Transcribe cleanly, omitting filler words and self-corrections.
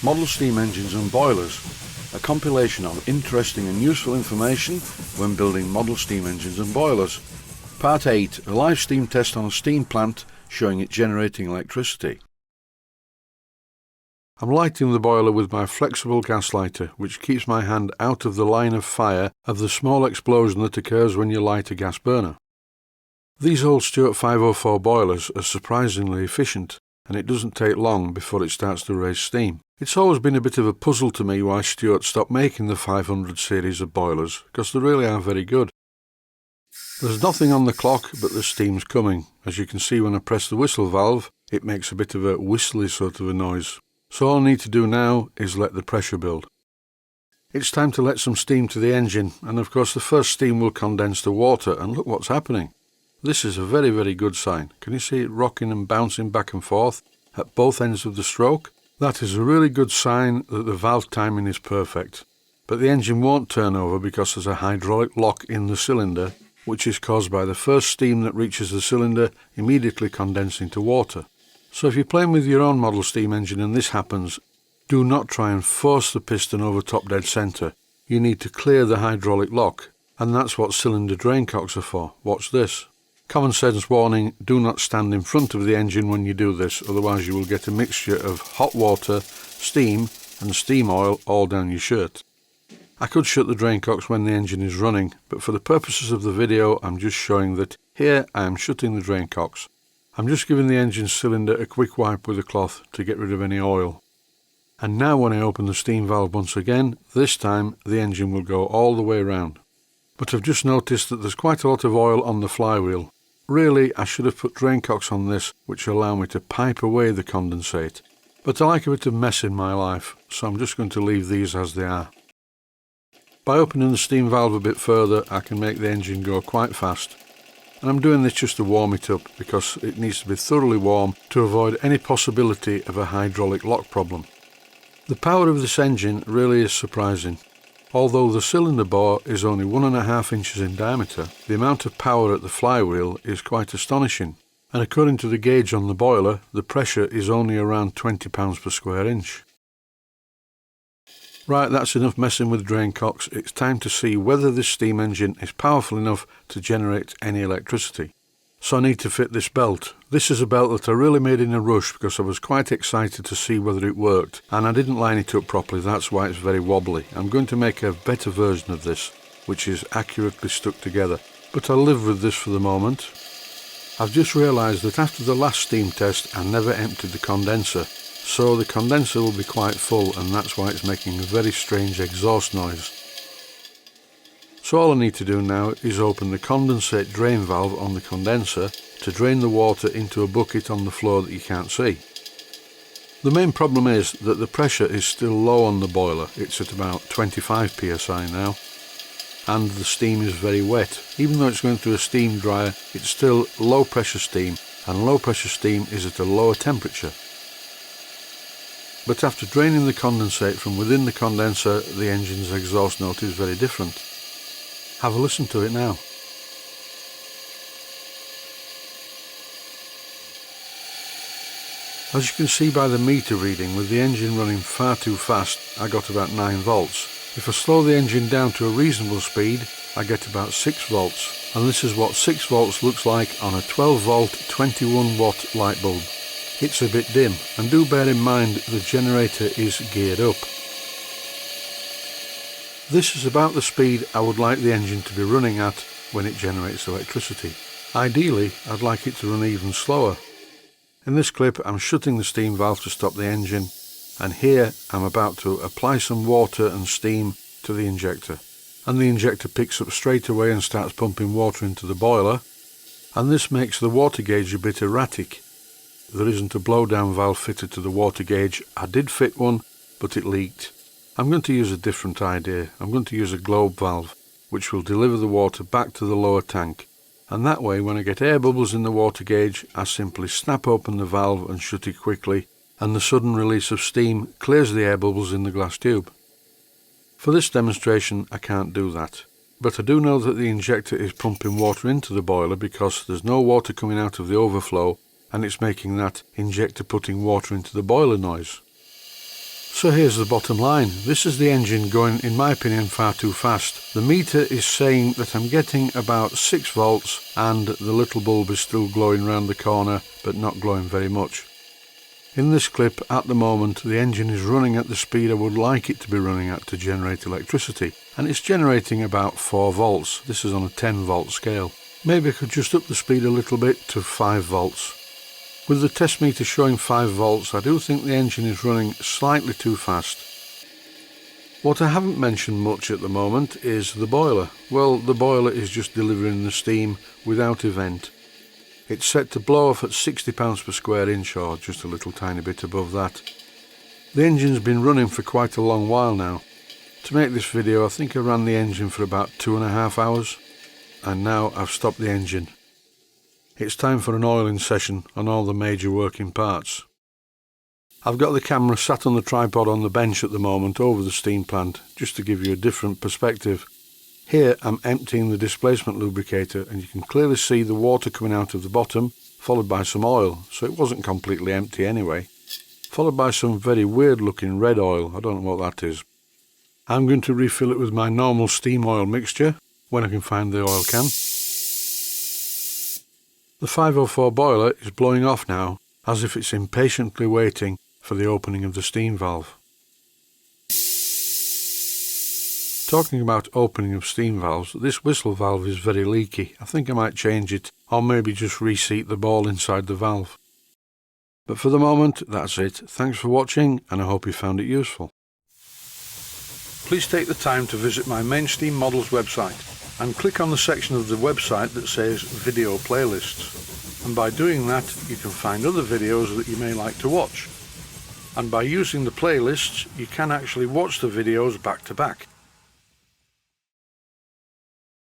Model Steam Engines and Boilers, a compilation of interesting and useful information when building model steam engines and boilers. Part 8, a live steam test on a steam plant showing it generating electricity. I'm lighting the boiler with my flexible gas lighter, which keeps my hand out of the line of fire of the small explosion that occurs when you light a gas burner. These old Stuart 504 boilers are surprisingly efficient, and it doesn't take long before it starts to raise steam. It's always been a bit of a puzzle to me why Stuart stopped making the 500 series of boilers, because they really are very good. There's nothing on the clock, but the steam's coming. As you can see when I press the whistle valve, it makes a bit of a whistly sort of a noise. So all I need to do now is let the pressure build. It's time to let some steam to the engine, and of course the first steam will condense to water, and look what's happening. This is a very, very good sign. Can you see it rocking and bouncing back and forth at both ends of the stroke? That is a really good sign that the valve timing is perfect. But the engine won't turn over because there's a hydraulic lock in the cylinder, which is caused by the first steam that reaches the cylinder immediately condensing to water. So if you're playing with your own model steam engine and this happens, do not try and force the piston over top dead centre. You need to clear the hydraulic lock, and that's what cylinder drain cocks are for. Watch this. Common sense warning, do not stand in front of the engine when you do this, otherwise you will get a mixture of hot water, steam and steam oil all down your shirt. I could shut the drain cocks when the engine is running, but for the purposes of the video I'm just showing that here I am shutting the drain cocks. I'm just giving the engine cylinder a quick wipe with a cloth to get rid of any oil. And now when I open the steam valve once again, this time the engine will go all the way around. But I've just noticed that there's quite a lot of oil on the flywheel. Really, I should have put drain cocks on this, which allow me to pipe away the condensate. But I like a bit of mess in my life, so I'm just going to leave these as they are. By opening the steam valve a bit further, I can make the engine go quite fast. And I'm doing this just to warm it up, because it needs to be thoroughly warm to avoid any possibility of a hydraulic lock problem. The power of this engine really is surprising. Although the cylinder bore is only 1.5 inches in diameter, the amount of power at the flywheel is quite astonishing, and according to the gauge on the boiler, the pressure is only around 20 pounds per square inch. Right, that's enough messing with drain cocks. It's time to see whether this steam engine is powerful enough to generate any electricity. So I need to fit this belt. This is a belt that I really made in a rush because I was quite excited to see whether it worked, and I didn't line it up properly, that's why it's very wobbly. I'm going to make a better version of this, which is accurately stuck together, but I'll live with this for the moment. I've just realised that after the last steam test I never emptied the condenser, so the condenser will be quite full, and that's why it's making a very strange exhaust noise. So all I need to do now is open the condensate drain valve on the condenser to drain the water into a bucket on the floor that you can't see. The main problem is that the pressure is still low on the boiler. It's at about 25 psi now, and the steam is very wet. Even though it's going through a steam dryer, it's still low pressure steam, and low pressure steam is at a lower temperature. But after draining the condensate from within the condenser, the engine's exhaust note is very different. Have a listen to it now. As you can see by the meter reading, with the engine running far too fast, I got about 9 volts. If I slow the engine down to a reasonable speed, I get about 6 volts. And this is what 6 volts looks like on a 12 volt 21 watt light bulb. It's a bit dim, and do bear in mind the generator is geared up. This is about the speed I would like the engine to be running at when it generates electricity. Ideally, I'd like it to run even slower. In this clip, I'm shutting the steam valve to stop the engine, and here I'm about to apply some water and steam to the injector. And the injector picks up straight away and starts pumping water into the boiler, and this makes the water gauge a bit erratic. There isn't a blowdown valve fitted to the water gauge. I did fit one, but it leaked. I'm going to use a different idea. I'm going to use a globe valve, which will deliver the water back to the lower tank. And that way, when I get air bubbles in the water gauge, I simply snap open the valve and shut it quickly, and the sudden release of steam clears the air bubbles in the glass tube. For this demonstration, I can't do that. But I do know that the injector is pumping water into the boiler because there's no water coming out of the overflow, and it's making that injector putting water into the boiler noise. So here's the bottom line. This is the engine going, in my opinion, far too fast. The meter is saying that I'm getting about 6 volts and the little bulb is still glowing round the corner, but not glowing very much. In this clip, at the moment, the engine is running at the speed I would like it to be running at to generate electricity, and it's generating about 4 volts. This is on a 10 volt scale. Maybe I could just up the speed a little bit to 5 volts. With the test meter showing 5 volts, I do think the engine is running slightly too fast. What I haven't mentioned much at the moment is the boiler. Well, the boiler is just delivering the steam without a vent. It's set to blow off at 60 pounds per square inch, or just a little tiny bit above that. The engine's been running for quite a long while now. To make this video, I think I ran the engine for about 2.5 hours, and now I've stopped the engine. It's time for an oiling session on all the major working parts. I've got the camera sat on the tripod on the bench at the moment over the steam plant, just to give you a different perspective. Here I'm emptying the displacement lubricator, and you can clearly see the water coming out of the bottom, followed by some oil, so it wasn't completely empty anyway, followed by some very weird looking red oil. I don't know what that is. I'm going to refill it with my normal steam oil mixture when I can find the oil can. The 504 boiler is blowing off now, as if it's impatiently waiting for the opening of the steam valve. Talking about opening of steam valves, this whistle valve is very leaky. I think I might change it, or maybe just reseat the ball inside the valve. But for the moment, that's it. Thanks for watching, and I hope you found it useful. Please take the time to visit my main Steam Models website and click on the section of the website that says Video Playlists. And by doing that, you can find other videos that you may like to watch. And by using the playlists, you can actually watch the videos back to back.